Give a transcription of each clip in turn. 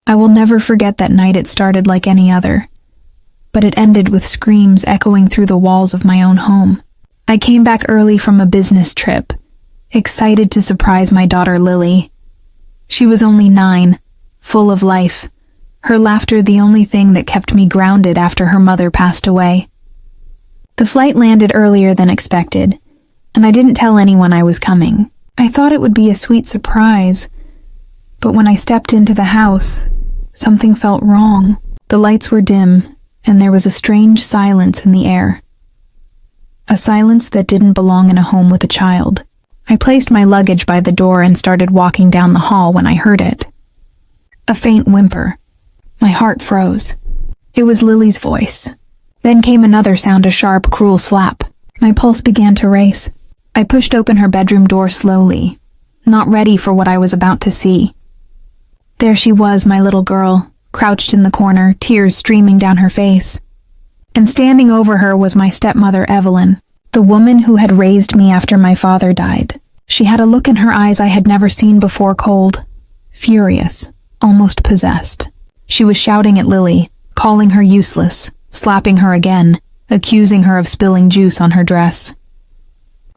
I will never forget that night. It started like any other, but it ended with screams echoing through the walls of my own home. I came back early from a business trip, excited to surprise my daughter Lily. She was only 9, full of life, her laughter the only thing that kept me grounded after her mother passed away. The flight landed earlier than expected, and I didn't tell anyone I was coming. I thought it would be a sweet surprise, but when I stepped into the house, something felt wrong. The lights were dim, and there was a strange silence in the air. A silence that didn't belong in a home with a child. I placed my luggage by the door and started walking down the hall when I heard it. A faint whimper. My heart froze. It was Lily's voice. Then came another sound, a sharp, cruel slap. My pulse began to race. I pushed open her bedroom door slowly, not ready for what I was about to see. There she was, my little girl, crouched in the corner, tears streaming down her face. And standing over her was my stepmother, Evelyn, the woman who had raised me after my father died. She had a look in her eyes I had never seen before, cold, furious, almost possessed. She was shouting at Lily, calling her useless, slapping her again, accusing her of spilling juice on her dress.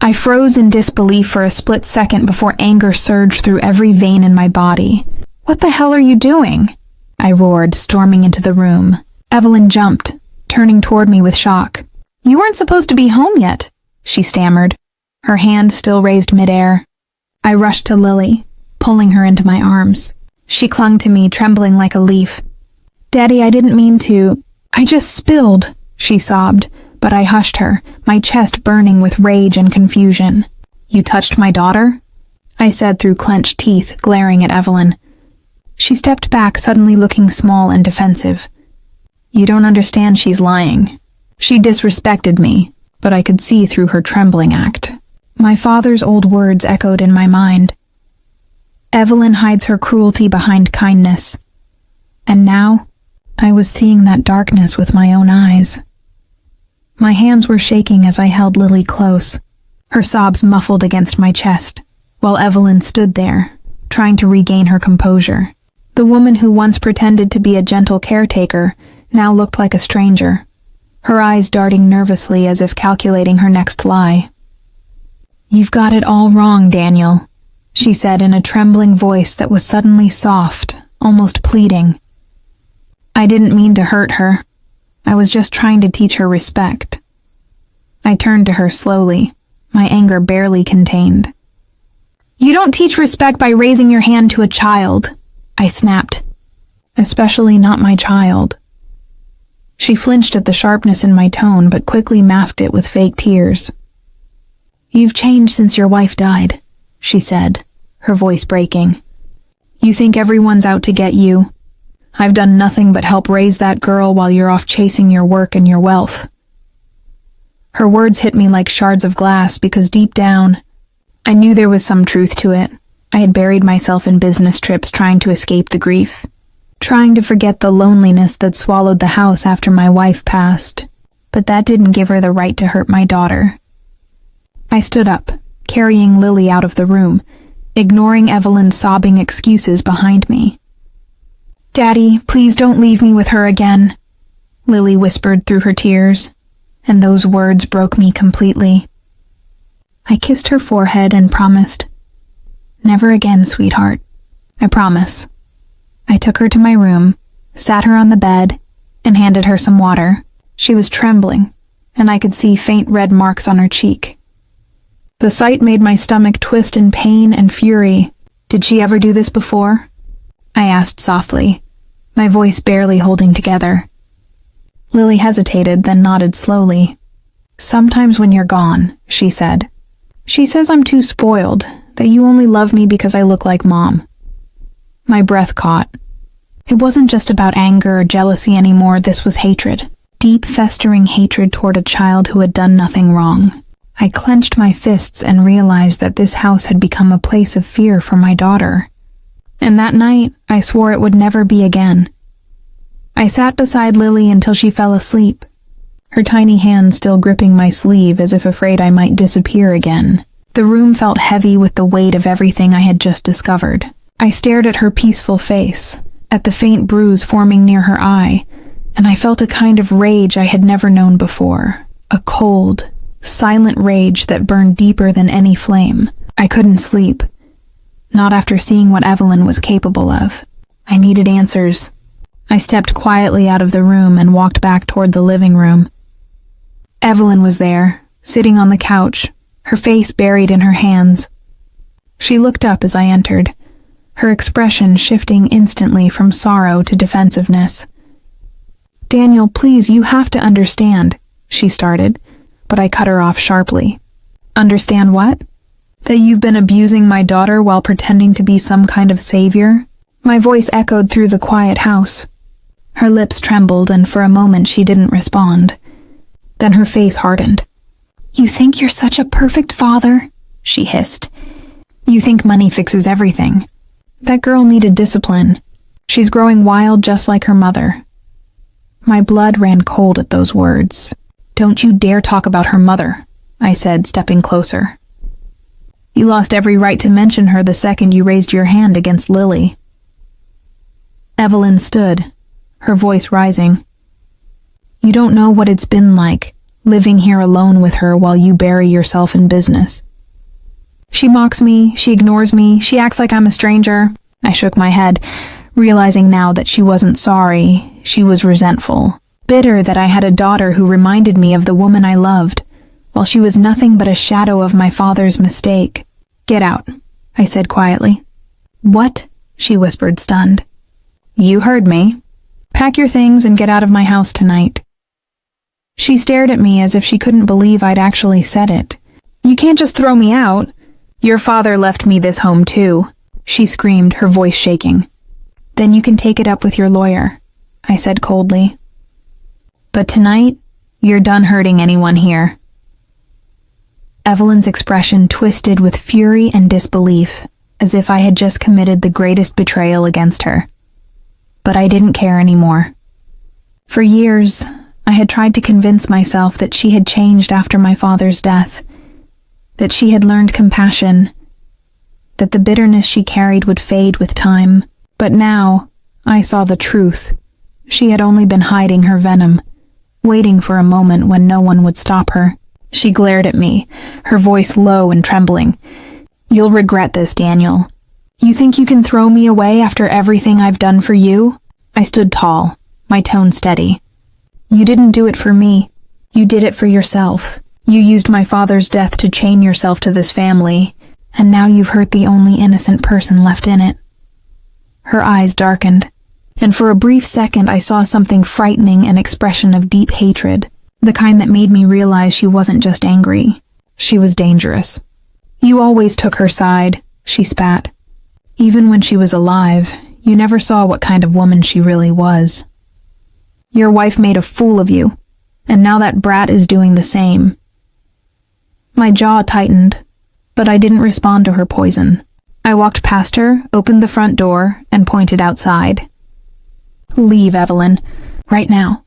I froze in disbelief for a split second before anger surged through every vein in my body. "What the hell are you doing?" I roared, storming into the room. Evelyn jumped, turning toward me with shock. "You weren't supposed to be home yet," she stammered, her hand still raised midair. I rushed to Lily, pulling her into my arms. She clung to me, trembling like a leaf. "Daddy, I didn't mean to. I just spilled," she sobbed, but I hushed her, my chest burning with rage and confusion. "You touched my daughter?" I said through clenched teeth, glaring at Evelyn. She stepped back, suddenly looking small and defensive. "You don't understand, she's lying. She disrespected me," but I could see through her trembling act. My father's old words echoed in my mind. Evelyn hides her cruelty behind kindness. And now, I was seeing that darkness with my own eyes. My hands were shaking as I held Lily close, her sobs muffled against my chest, while Evelyn stood there, trying to regain her composure. The woman who once pretended to be a gentle caretaker now looked like a stranger, her eyes darting nervously as if calculating her next lie. "You've got it all wrong, Daniel," she said in a trembling voice that was suddenly soft, almost pleading. "I didn't mean to hurt her. I was just trying to teach her respect." I turned to her slowly, my anger barely contained. "You don't teach respect by raising your hand to a child," I snapped. "Especially not my child." She flinched at the sharpness in my tone, but quickly masked it with fake tears. "You've changed since your wife died," she said, her voice breaking. "You think everyone's out to get you. I've done nothing but help raise that girl while you're off chasing your work and your wealth." Her words hit me like shards of glass because deep down, I knew there was some truth to it. I had buried myself in business trips trying to escape the grief, trying to forget the loneliness that swallowed the house after my wife passed. But that didn't give her the right to hurt my daughter. I stood up, carrying Lily out of the room, ignoring Evelyn's sobbing excuses behind me. "Daddy, please don't leave me with her again," Lily whispered through her tears, and those words broke me completely. I kissed her forehead and promised, "Never again, sweetheart. I promise." I took her to my room, sat her on the bed, and handed her some water. She was trembling, and I could see faint red marks on her cheek. The sight made my stomach twist in pain and fury. "Did she ever do this before?" I asked softly, my voice barely holding together. Lily hesitated, then nodded slowly. "Sometimes when you're gone," she said. "She says I'm too spoiled, that you only love me because I look like Mom." My breath caught. It wasn't just about anger or jealousy anymore, this was hatred. Deep, festering hatred toward a child who had done nothing wrong. I clenched my fists and realized that this house had become a place of fear for my daughter. And that night, I swore it would never be again. I sat beside Lily until she fell asleep, her tiny hand still gripping my sleeve as if afraid I might disappear again. The room felt heavy with the weight of everything I had just discovered. I stared at her peaceful face, at the faint bruise forming near her eye, and I felt a kind of rage I had never known before. A cold, silent rage that burned deeper than any flame. I couldn't sleep. Not after seeing what Evelyn was capable of. I needed answers. I stepped quietly out of the room and walked back toward the living room. Evelyn was there, sitting on the couch, her face buried in her hands. She looked up as I entered, her expression shifting instantly from sorrow to defensiveness. "Daniel, please, you have to understand," she started, but I cut her off sharply. "Understand what? That you've been abusing my daughter while pretending to be some kind of savior?" My voice echoed through the quiet house. Her lips trembled, and for a moment she didn't respond. Then her face hardened. "You think you're such a perfect father?" she hissed. "You think money fixes everything. That girl needed discipline. She's growing wild just like her mother." My blood ran cold at those words. "Don't you dare talk about her mother," I said, stepping closer. "You lost every right to mention her the second you raised your hand against Lily." Evelyn stood, her voice rising. "You don't know what it's been like, living here alone with her while you bury yourself in business. She mocks me, she ignores me, she acts like I'm a stranger." I shook my head, realizing now that she wasn't sorry, she was resentful, bitter that I had a daughter who reminded me of the woman I loved, while she was nothing but a shadow of my father's mistake. "Get out," I said quietly. "What?" she whispered, stunned. "You heard me. Pack your things and get out of my house tonight." She stared at me as if she couldn't believe I'd actually said it. "You can't just throw me out. Your father left me this home too," she screamed, her voice shaking. "Then you can take it up with your lawyer," I said coldly. "But tonight, you're done hurting anyone here." Evelyn's expression twisted with fury and disbelief, as if I had just committed the greatest betrayal against her. But I didn't care anymore. For years, I had tried to convince myself that she had changed after my father's death, that she had learned compassion, that the bitterness she carried would fade with time. But now, I saw the truth. She had only been hiding her venom, waiting for a moment when no one would stop her. She glared at me, her voice low and trembling. "You'll regret this, Daniel. You think you can throw me away after everything I've done for you?" I stood tall, my tone steady. "You didn't do it for me. You did it for yourself. You used my father's death to chain yourself to this family, and now you've hurt the only innocent person left in it." Her eyes darkened, and for a brief second I saw something frightening, an expression of deep hatred, the kind that made me realize she wasn't just angry. She was dangerous. "You always took her side," she spat. "Even when she was alive, you never saw what kind of woman she really was. Your wife made a fool of you, and now that brat is doing the same." My jaw tightened, but I didn't respond to her poison. I walked past her, opened the front door, and pointed outside. "Leave, Evelyn, right now."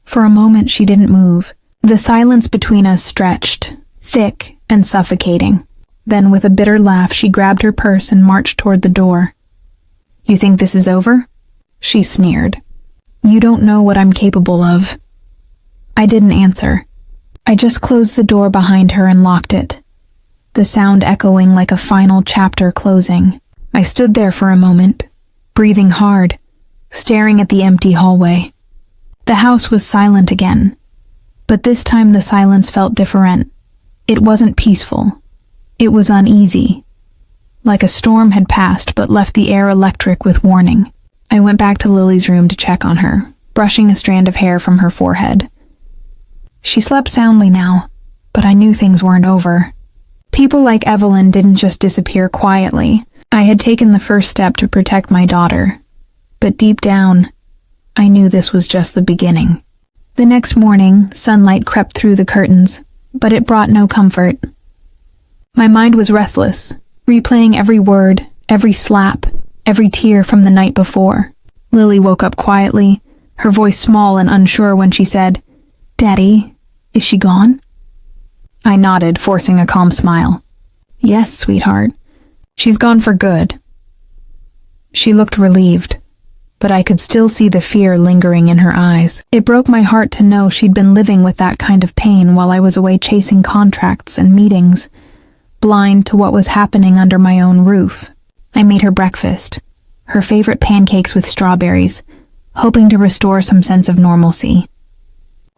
For a moment she didn't move. The silence between us stretched, thick and suffocating. Then with a bitter laugh she grabbed her purse and marched toward the door. "You think this is over?" she sneered. "You don't know what I'm capable of." I didn't answer. I just closed the door behind her and locked it, the sound echoing like a final chapter closing. I stood there for a moment, breathing hard, staring at the empty hallway. The house was silent again, but this time the silence felt different. It wasn't peaceful. It was uneasy, like a storm had passed but left the air electric with warning. I went back to Lily's room to check on her, brushing a strand of hair from her forehead. She slept soundly now, but I knew things weren't over. People like Evelyn didn't just disappear quietly. I had taken the first step to protect my daughter, but deep down, I knew this was just the beginning. The next morning, sunlight crept through the curtains, but it brought no comfort. My mind was restless, replaying every word, every slap, every tear from the night before. Lily woke up quietly, her voice small and unsure when she said, "Daddy, is she gone?" I nodded, forcing a calm smile. "Yes, sweetheart. She's gone for good." She looked relieved, but I could still see the fear lingering in her eyes. It broke my heart to know she'd been living with that kind of pain while I was away chasing contracts and meetings, blind to what was happening under my own roof. I made her breakfast, her favorite pancakes with strawberries, hoping to restore some sense of normalcy.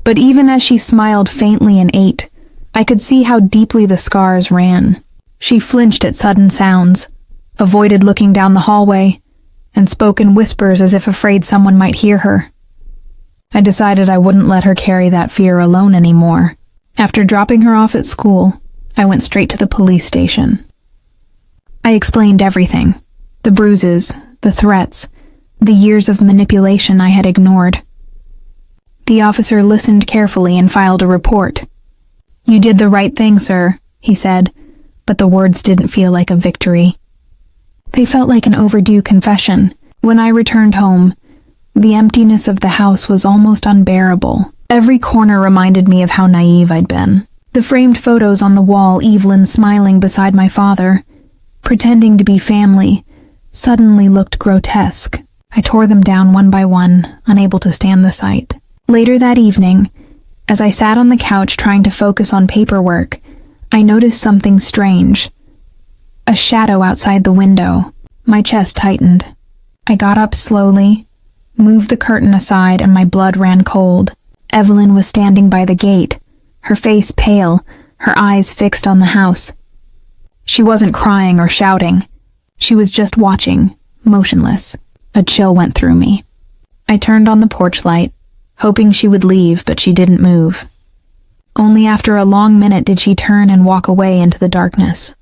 But even as she smiled faintly and ate, I could see how deeply the scars ran. She flinched at sudden sounds, avoided looking down the hallway, and spoke in whispers as if afraid someone might hear her. I decided I wouldn't let her carry that fear alone anymore. After dropping her off at school, I went straight to the police station. I explained everything: the bruises, the threats, the years of manipulation I had ignored. The officer listened carefully and filed a report. "You did the right thing, sir," he said, but the words didn't feel like a victory. They felt like an overdue confession. When I returned home, the emptiness of the house was almost unbearable. Every corner reminded me of how naive I'd been. The framed photos on the wall, Evelyn smiling beside my father, pretending to be family, suddenly looked grotesque. I tore them down one by one, unable to stand the sight. Later that evening, as I sat on the couch trying to focus on paperwork, I noticed something strange. A shadow outside the window. My chest tightened. I got up slowly, moved the curtain aside, and my blood ran cold. Evelyn was standing by the gate, her face pale, her eyes fixed on the house. She wasn't crying or shouting. She was just watching, motionless. A chill went through me. I turned on the porch light, hoping she would leave, but she didn't move. Only after a long minute did she turn and walk away into the darkness.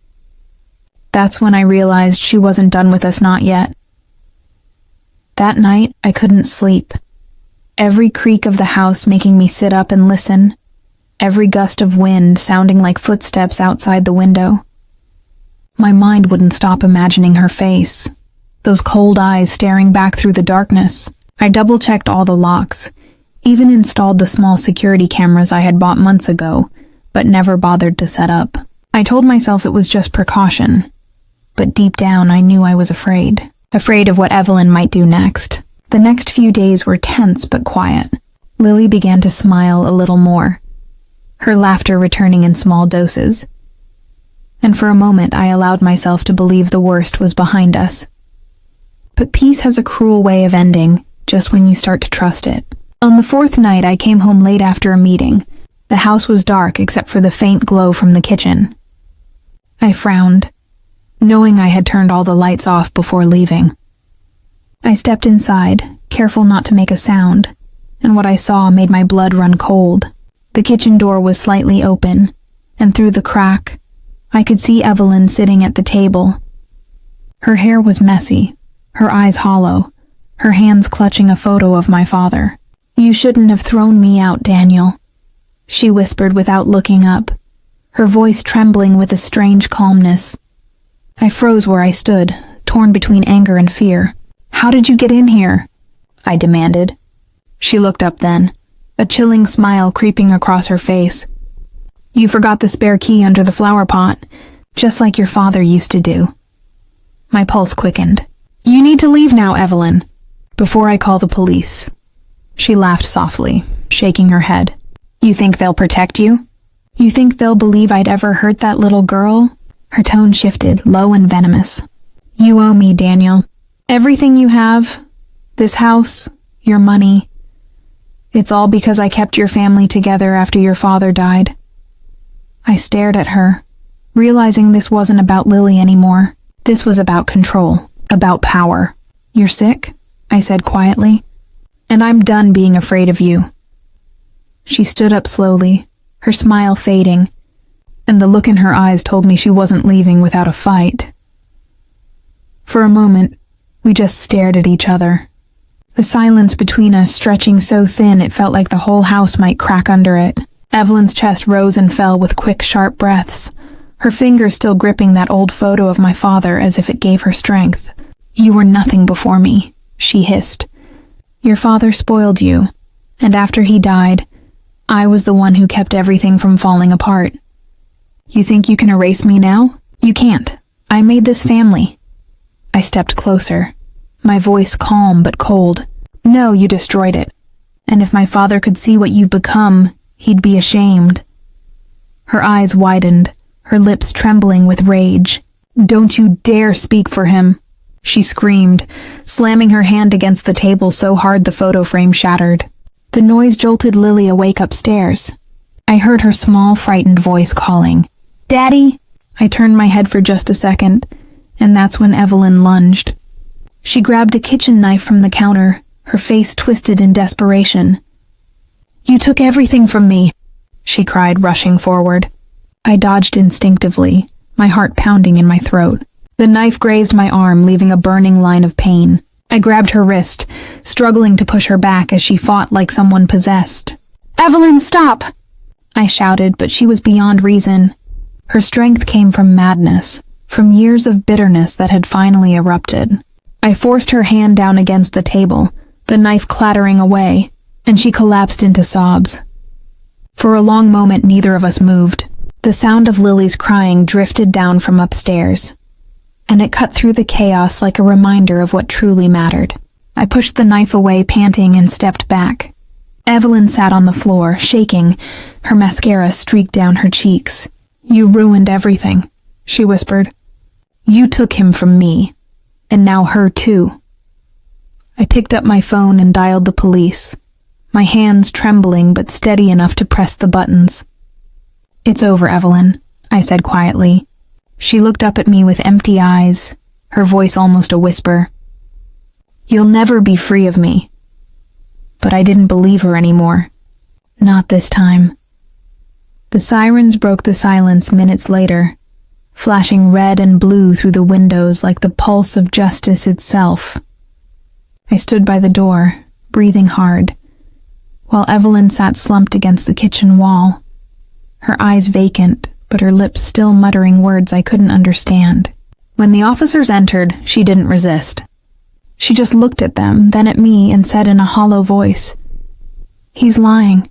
That's when I realized she wasn't done with us, not yet. That night, I couldn't sleep. Every creak of the house making me sit up and listen, every gust of wind sounding like footsteps outside the window. My mind wouldn't stop imagining her face, those cold eyes staring back through the darkness. I double-checked all the locks, even installed the small security cameras I had bought months ago, but never bothered to set up. I told myself it was just precaution, but deep down I knew I was afraid of what Evelyn might do next. The next few days were tense but quiet. Lily began to smile a little more, her laughter returning in small doses. And for a moment I allowed myself to believe the worst was behind us. But peace has a cruel way of ending, just when you start to trust it. On the fourth night, I came home late after a meeting. The house was dark except for the faint glow from the kitchen. I frowned, knowing I had turned all the lights off before leaving. I stepped inside, careful not to make a sound, and what I saw made my blood run cold. The kitchen door was slightly open, and through the crack, I could see Evelyn sitting at the table. Her hair was messy, her eyes hollow, her hands clutching a photo of my father. "You shouldn't have thrown me out, Daniel," she whispered without looking up, her voice trembling with a strange calmness. I froze where I stood, torn between anger and fear. "How did you get in here?" I demanded. She looked up then, a chilling smile creeping across her face. "You forgot the spare key under the flower pot, just like your father used to do." My pulse quickened. "You need to leave now, Evelyn, before I call the police." She laughed softly, shaking her head. "You think they'll protect you? You think they'll believe I'd ever hurt that little girl?" Her tone shifted, low and venomous. "You owe me, Daniel. Everything you have, this house, your money, it's all because I kept your family together after your father died." I stared at her, realizing this wasn't about Lily anymore. This was about control, about power. "You're sick?" I said quietly. "And I'm done being afraid of you." She stood up slowly, her smile fading, and the look in her eyes told me she wasn't leaving without a fight. For a moment, we just stared at each other. The silence between us stretching so thin it felt like the whole house might crack under it. Evelyn's chest rose and fell with quick, sharp breaths, her fingers still gripping that old photo of my father as if it gave her strength. "You were nothing before me," she hissed. "Your father spoiled you, and after he died, I was the one who kept everything from falling apart. You think you can erase me now? You can't. I made this family." I stepped closer, my voice calm but cold. "No, you destroyed it. And if my father could see what you've become, he'd be ashamed." Her eyes widened, her lips trembling with rage. "Don't you dare speak for him," she screamed, slamming her hand against the table so hard the photo frame shattered. The noise jolted Lily awake upstairs. I heard her small, frightened voice calling, "Daddy?" I turned my head for just a second, and that's when Evelyn lunged. She grabbed a kitchen knife from the counter, her face twisted in desperation. "You took everything from me," she cried, rushing forward. I dodged instinctively, my heart pounding in my throat. The knife grazed my arm, leaving a burning line of pain. I grabbed her wrist, struggling to push her back as she fought like someone possessed. "Evelyn, stop!" I shouted, but she was beyond reason. Her strength came from madness, from years of bitterness that had finally erupted. I forced her hand down against the table, the knife clattering away, and she collapsed into sobs. For a long moment, neither of us moved. The sound of Lily's crying drifted down from upstairs, and it cut through the chaos like a reminder of what truly mattered. I pushed the knife away, panting, and stepped back. Evelyn sat on the floor, shaking, her mascara streaked down her cheeks. "You ruined everything," she whispered. "You took him from me, and now her too." I picked up my phone and dialed the police, my hands trembling but steady enough to press the buttons. "It's over, Evelyn," I said quietly. She looked up at me with empty eyes, her voice almost a whisper. "You'll never be free of me." But I didn't believe her anymore. Not this time. The sirens broke the silence minutes later, flashing red and blue through the windows like the pulse of justice itself. I stood by the door, breathing hard, while Evelyn sat slumped against the kitchen wall, her eyes vacant, but her lips still muttering words I couldn't understand. When the officers entered, she didn't resist. She just looked at them, then at me, and said in a hollow voice, "He's lying.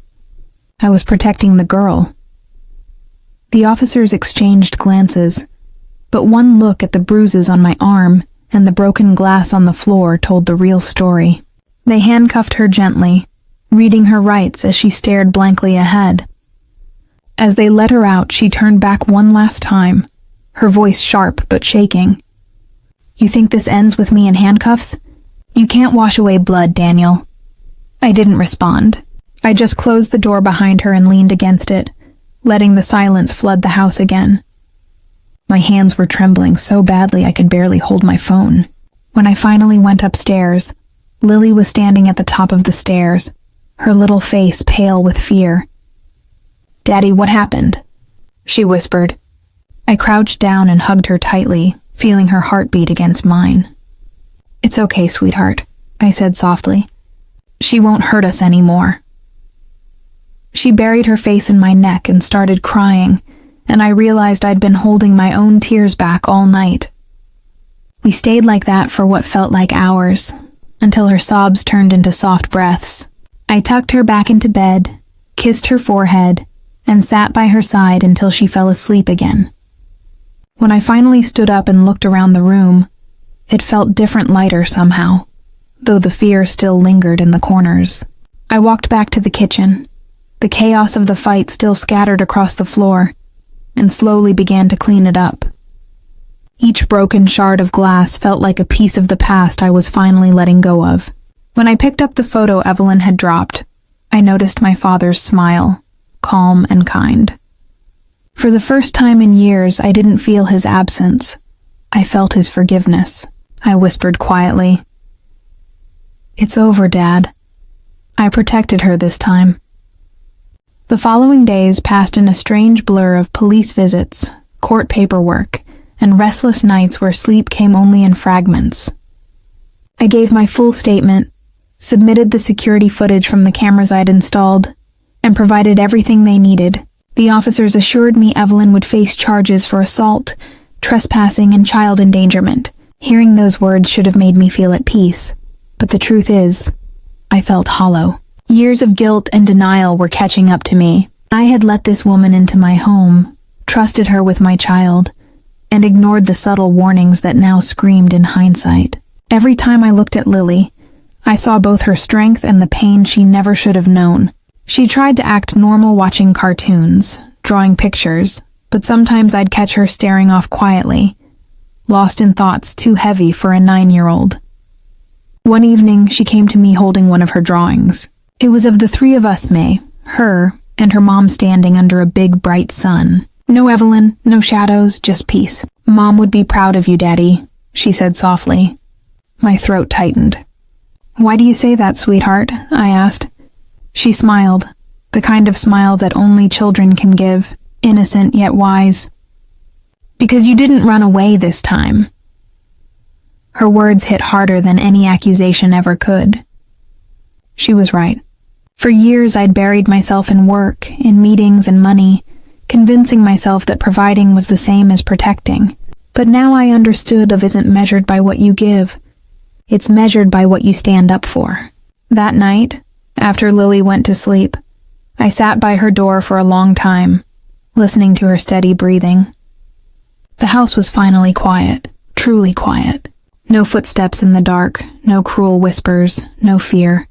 I was protecting the girl." The officers exchanged glances, but one look at the bruises on my arm and the broken glass on the floor told the real story. They handcuffed her gently, reading her rights as she stared blankly ahead. As they let her out, she turned back one last time, her voice sharp but shaking. "You think this ends with me in handcuffs? You can't wash away blood, Daniel." I didn't respond. I just closed the door behind her and leaned against it, letting the silence flood the house again. My hands were trembling so badly I could barely hold my phone. When I finally went upstairs, Lily was standing at the top of the stairs, her little face pale with fear. "Daddy, what happened?" she whispered. I crouched down and hugged her tightly, feeling her heartbeat against mine. "It's okay, sweetheart," I said softly. "She won't hurt us anymore." She buried her face in my neck and started crying, and I realized I'd been holding my own tears back all night. We stayed like that for what felt like hours, until her sobs turned into soft breaths. I tucked her back into bed, kissed her forehead, and sat by her side until she fell asleep again. When I finally stood up and looked around the room, it felt different, lighter somehow, though the fear still lingered in the corners. I walked back to the kitchen, the chaos of the fight still scattered across the floor, and slowly began to clean it up. Each broken shard of glass felt like a piece of the past I was finally letting go of. When I picked up the photo Evelyn had dropped, I noticed my father's smile, calm and kind. For the first time in years, I didn't feel his absence. I felt his forgiveness. I whispered quietly, "It's over, Dad." I protected her this time. The following days passed in a strange blur of police visits, court paperwork, and restless nights where sleep came only in fragments. I gave my full statement, submitted the security footage from the cameras I'd installed, and provided everything they needed. The officers assured me Evelyn would face charges for assault, trespassing, and child endangerment. Hearing those words should have made me feel at peace, but the truth is, I felt hollow. Years of guilt and denial were catching up to me. I had let this woman into my home, trusted her with my child, and ignored the subtle warnings that now screamed in hindsight. Every time I looked at Lily, I saw both her strength and the pain she never should have known. She tried to act normal watching cartoons, drawing pictures, but sometimes I'd catch her staring off quietly, lost in thoughts too heavy for a 9-year-old. One evening, she came to me holding one of her drawings. It was of the three of us, May, her, and her mom standing under a big, bright sun. No Evelyn, no shadows, just peace. Mom would be proud of you, Daddy, she said softly. My throat tightened. Why do you say that, sweetheart? I asked. She smiled, the kind of smile that only children can give, innocent yet wise. Because you didn't run away this time. Her words hit harder than any accusation ever could. She was right. For years I'd buried myself in work, in meetings and money, convincing myself that providing was the same as protecting. But now I understood love isn't measured by what you give. It's measured by what you stand up for. That night, after Lily went to sleep, I sat by her door for a long time, listening to her steady breathing. The house was finally quiet, truly quiet. No footsteps in the dark, no cruel whispers, no fear.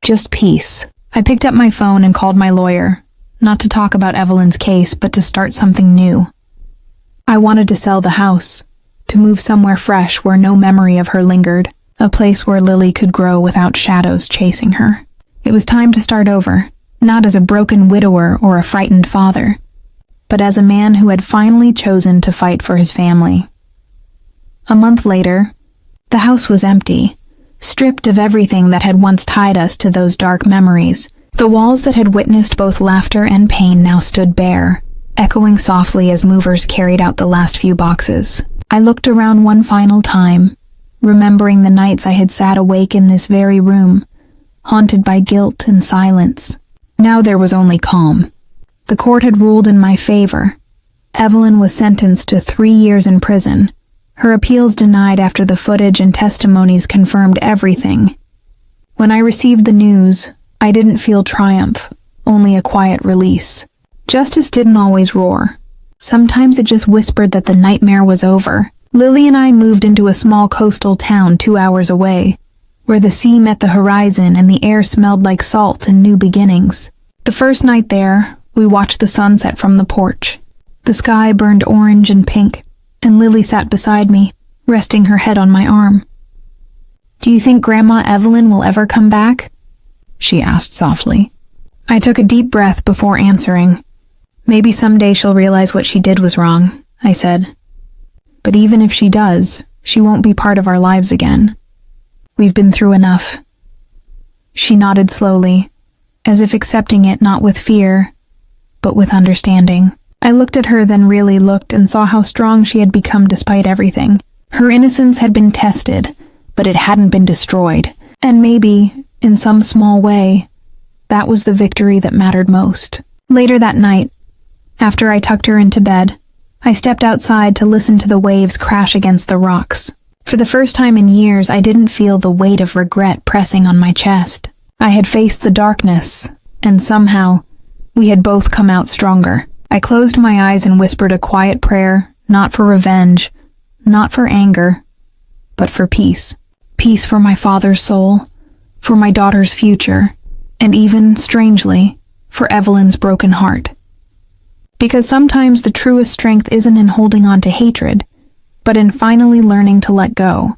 Just peace. I picked up my phone and called my lawyer, not to talk about Evelyn's case, but to start something new. I wanted to sell the house, to move somewhere fresh where no memory of her lingered, a place where Lily could grow without shadows chasing her. It was time to start over, not as a broken widower or a frightened father, but as a man who had finally chosen to fight for his family. A month later, the house was empty, stripped of everything that had once tied us to those dark memories. The walls that had witnessed both laughter and pain now stood bare, echoing softly as movers carried out the last few boxes. I looked around one final time, remembering the nights I had sat awake in this very room, haunted by guilt and silence. Now there was only calm. The court had ruled in my favor. Evelyn was sentenced to 3 years in prison. Her appeals denied after the footage and testimonies confirmed everything. When I received the news, I didn't feel triumph, only a quiet release. Justice didn't always roar. Sometimes it just whispered that the nightmare was over. Lily and I moved into a small coastal town 2 hours away, where the sea met the horizon and the air smelled like salt and new beginnings. The first night there, we watched the sunset from the porch. The sky burned orange and pink, and Lily sat beside me, resting her head on my arm. "Do you think Grandma Evelyn will ever come back?" she asked softly. I took a deep breath before answering. "Maybe someday she'll realize what she did was wrong," I said. "But even if she does, she won't be part of our lives again. We've been through enough." She nodded slowly, as if accepting it not with fear, but with understanding. I looked at her, then really looked, and saw how strong she had become despite everything. Her innocence had been tested, but it hadn't been destroyed. And maybe, in some small way, that was the victory that mattered most. Later that night, after I tucked her into bed, I stepped outside to listen to the waves crash against the rocks. For the first time in years, I didn't feel the weight of regret pressing on my chest. I had faced the darkness, and somehow, we had both come out stronger. I closed my eyes and whispered a quiet prayer, not for revenge, not for anger, but for peace. Peace for my father's soul, for my daughter's future, and even, strangely, for Evelyn's broken heart. Because sometimes the truest strength isn't in holding on to hatred, but in finally learning to let go.